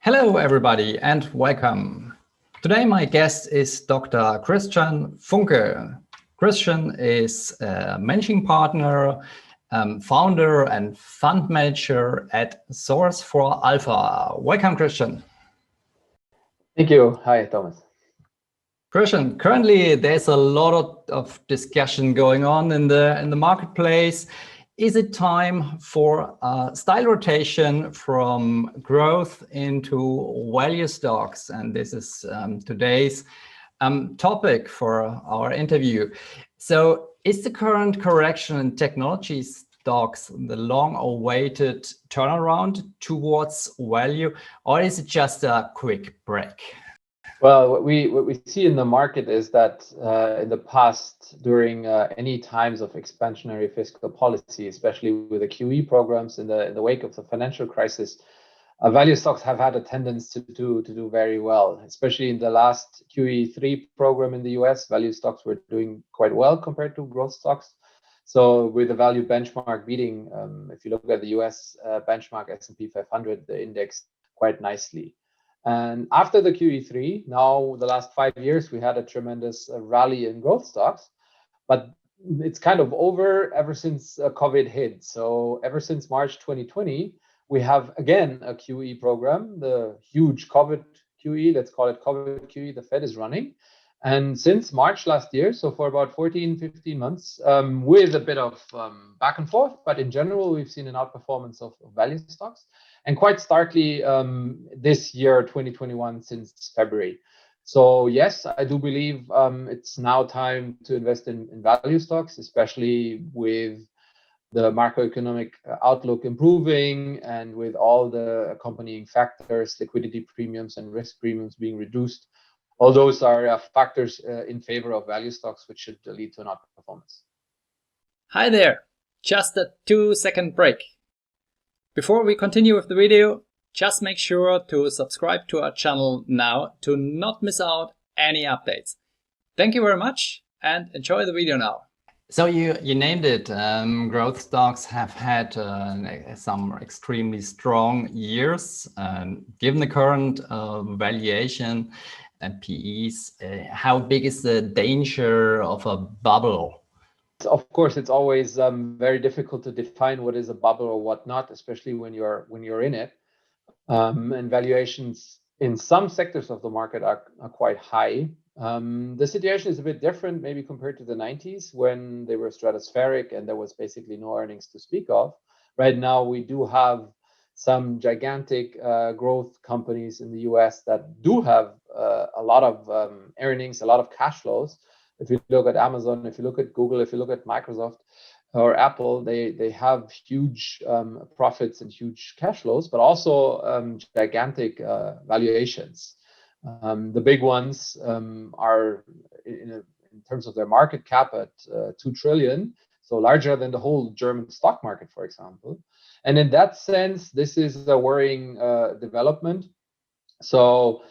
Hello, everybody, and welcome. Today, my guest is Dr. Christian Funke. Christian is a managing partner, founder, and fund manager at Source for Alpha. Welcome, Christian. Thank you. Hi, Thomas. Christian, currently there's a lot of discussion going on in the marketplace. Is it time for a style rotation from growth into value stocks? And this is today's topic for our interview. So is the current correction in technology stocks the long-awaited turnaround towards value, or is it just a quick break? Well, what we see in the market is that in the past, during any times of expansionary fiscal policy, especially with the QE programs in the wake of the financial crisis, value stocks have had a tendency to do very well. Especially in the last QE3 program in the US, value stocks were doing quite well compared to growth stocks. So with the value benchmark beating, if you look at the US benchmark S&P 500, the index quite nicely. And after the QE3, now the last 5 years, we had a tremendous rally in growth stocks, but it's kind of over ever since COVID hit. So ever since March 2020, we have again a QE program, the huge COVID QE, let's call it COVID QE, the Fed is running. And since March last year, so for about 14, 15 months, with a bit of back and forth, but in general, we've seen an outperformance of value stocks. And quite starkly this year, 2021, since February. So yes, I do believe it's now time to invest in value stocks, especially with the macroeconomic outlook improving and with all the accompanying factors, liquidity premiums and risk premiums being reduced. All those are factors in favor of value stocks, which should lead to an outperformance. Hi there, just a 2-second break. Before we continue with the video, just make sure to subscribe to our channel now to not miss out any updates. Thank you very much and enjoy the video now. So you named it, growth stocks have had some extremely strong years. Given the current valuation and PEs, how big is the danger of a bubble? Of course, it's always very difficult to define what is a bubble or what not, especially when you're in it. And valuations in some sectors of the market are quite high. The situation is a bit different, maybe compared to the 90s when they were stratospheric and there was basically no earnings to speak of. Right now, we do have some gigantic growth companies in the US that do have a lot of earnings, a lot of cash flows. If you look at Amazon, if you look at Google, if you look at Microsoft or Apple, they have huge profits and huge cash flows, but also gigantic valuations. The big ones are in terms of their market cap at 2 trillion, so larger than the whole German stock market, for example. And in that sense, this is a worrying development. So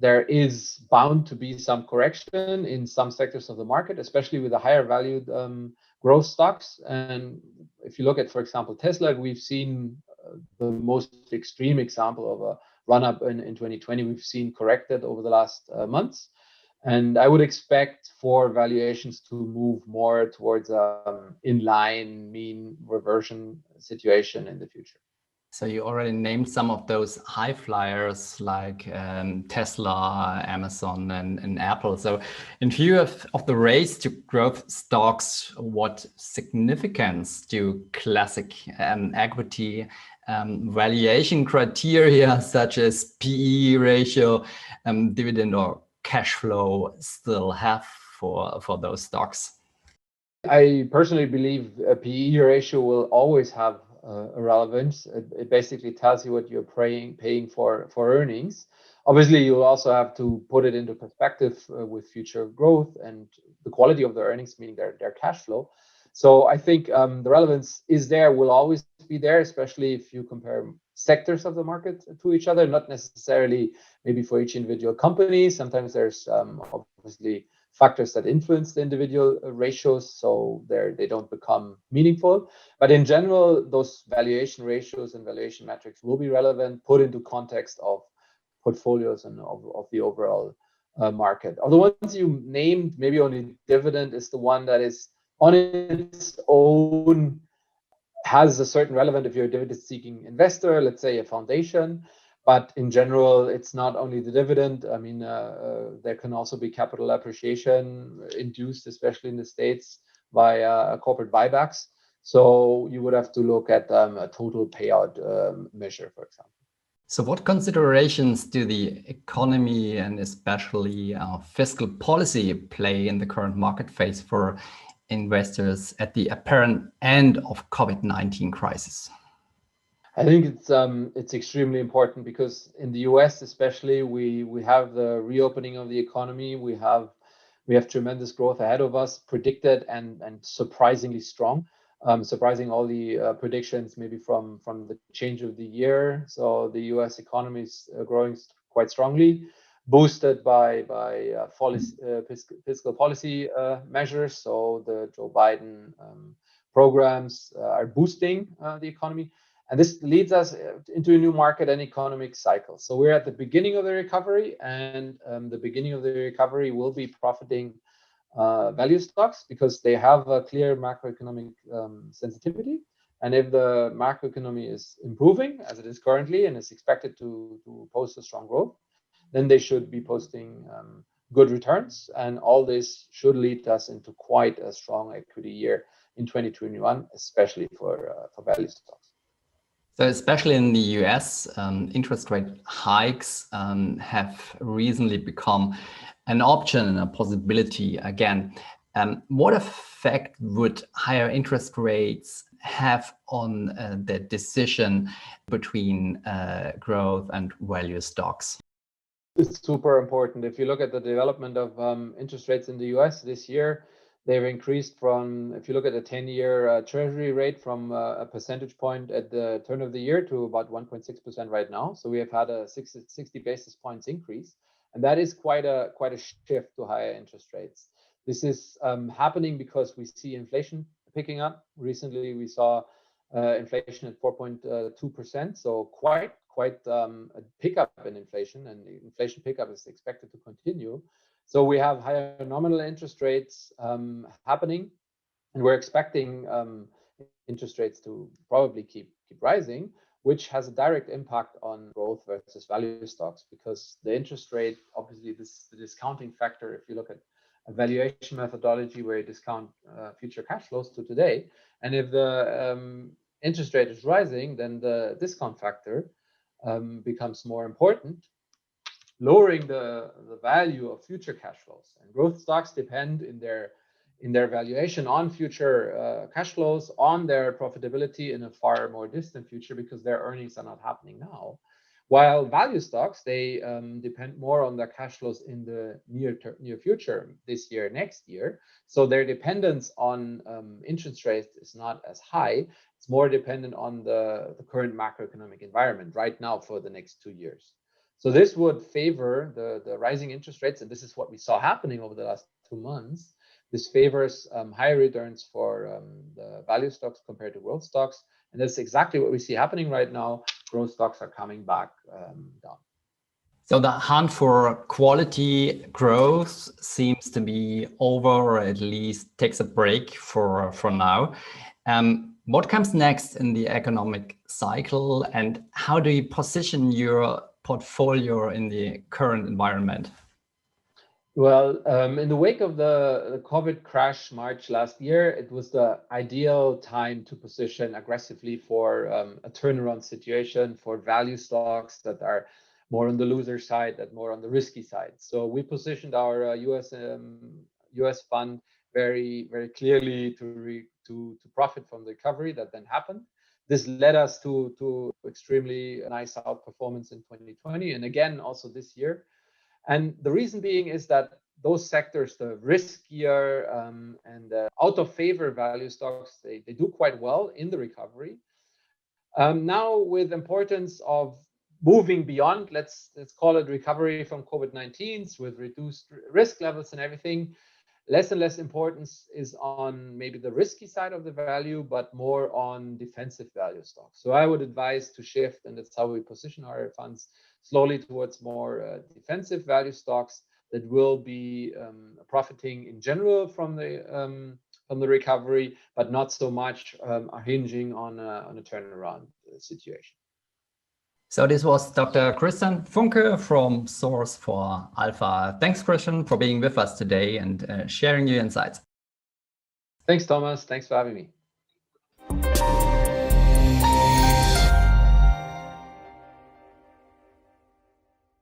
there is bound to be some correction in some sectors of the market, especially with the higher valued growth stocks. And if you look at, for example, Tesla, we've seen the most extreme example of a run-up in 2020. We've seen corrected over the last months. And I would expect for valuations to move more towards in-line mean reversion situation in the future. So you already named some of those high flyers like Tesla, Amazon, and Apple. So in view of the race to growth stocks, what significance do classic equity valuation criteria such as PE ratio, dividend or cash flow still have for those stocks? I personally believe a PE ratio will always have a relevance. It basically tells you what you're paying for earnings. Obviously, you also have to put it into perspective with future growth and the quality of the earnings, meaning their cash flow. So I think the relevance is there, will always be there, especially if you compare sectors of the market to each other, not necessarily maybe for each individual company. Sometimes there's obviously factors that influence the individual ratios, so they don't become meaningful. But in general, those valuation ratios and valuation metrics will be relevant, put into context of portfolios and of the overall market. Of the ones you named, maybe only dividend is the one that is on its own has a certain relevance if you're a dividend-seeking investor, let's say a foundation. But in general, it's not only the dividend. I mean, there can also be capital appreciation induced, especially in the States, by corporate buybacks. So you would have to look at a total payout measure, for example. So what considerations do the economy and especially fiscal policy play in the current market phase for investors at the apparent end of COVID-19 crisis? I think it's extremely important because in the US especially, we have the reopening of the economy. We have tremendous growth ahead of us, predicted and surprisingly strong. Surprising all the predictions maybe from the change of the year. So the US economy is growing quite strongly, boosted by fiscal policy measures. So the Joe Biden programs are boosting the economy. And this leads us into a new market and economic cycle. So we're at the beginning of the recovery, and the beginning of the recovery will be profiting value stocks because they have a clear macroeconomic sensitivity. And if the macroeconomy is improving, as it is currently, and is expected to post a strong growth, then they should be posting good returns. And all this should lead us into quite a strong equity year in 2021, especially for value stocks. So especially in the US, interest rate hikes have recently become an option and a possibility again. What effect would higher interest rates have on the decision between growth and value stocks? It's super important. If you look at the development of interest rates in the US this year, they've increased from, if you look at the 10-year treasury rate, from a percentage point at the turn of the year to about 1.6% right now. So we have had a 60 basis points increase. And that is quite a shift to higher interest rates. This is happening because we see inflation picking up. Recently, we saw inflation at 4.2%. So quite a pickup in inflation, and the inflation pickup is expected to continue. So we have higher nominal interest rates happening, and we're expecting interest rates to probably keep rising, which has a direct impact on growth versus value stocks, because the interest rate, obviously, the discounting factor, if you look at a valuation methodology where you discount future cash flows to today, and if the interest rate is rising, then the discount factor becomes more important, lowering the value of future cash flows. And growth stocks depend in their valuation on future cash flows, on their profitability in a far more distant future, because their earnings are not happening now. While value stocks, they depend more on their cash flows in the near future, this year, next year. So their dependence on interest rates is not as high. It's more dependent on the current macroeconomic environment right now for the next 2 years. So this would favor the rising interest rates, and this is what we saw happening over the last 2 months. This favors higher returns for the value stocks compared to growth stocks, and that's exactly what we see happening right now. Growth stocks are coming back down. So the hunt for quality growth seems to be over, or at least takes a break for now. What comes next in the economic cycle, and how do you position your portfolio in the current environment? Well, in the wake of the COVID crash March last year, it was the ideal time to position aggressively for a turnaround situation for value stocks that are more on the loser side, that more on the risky side. So we positioned our US fund very clearly to profit from the recovery that then happened. This led us to extremely nice outperformance in 2020, and again also this year. And the reason being is that those sectors, the riskier and out of favor value stocks, they do quite well in the recovery. Now, with importance of moving beyond, let's call it recovery from COVID-19 with reduced risk levels and everything, less and less importance is on maybe the risky side of the value, but more on defensive value stocks. So I would advise to shift, and that's how we position our funds, slowly towards more defensive value stocks that will be profiting in general from the recovery, but not so much hinging on a turnaround situation. So this was Dr. Christian Funke from Source for Alpha. Thanks, Christian, for being with us today and sharing your insights. Thanks, Thomas. Thanks for having me.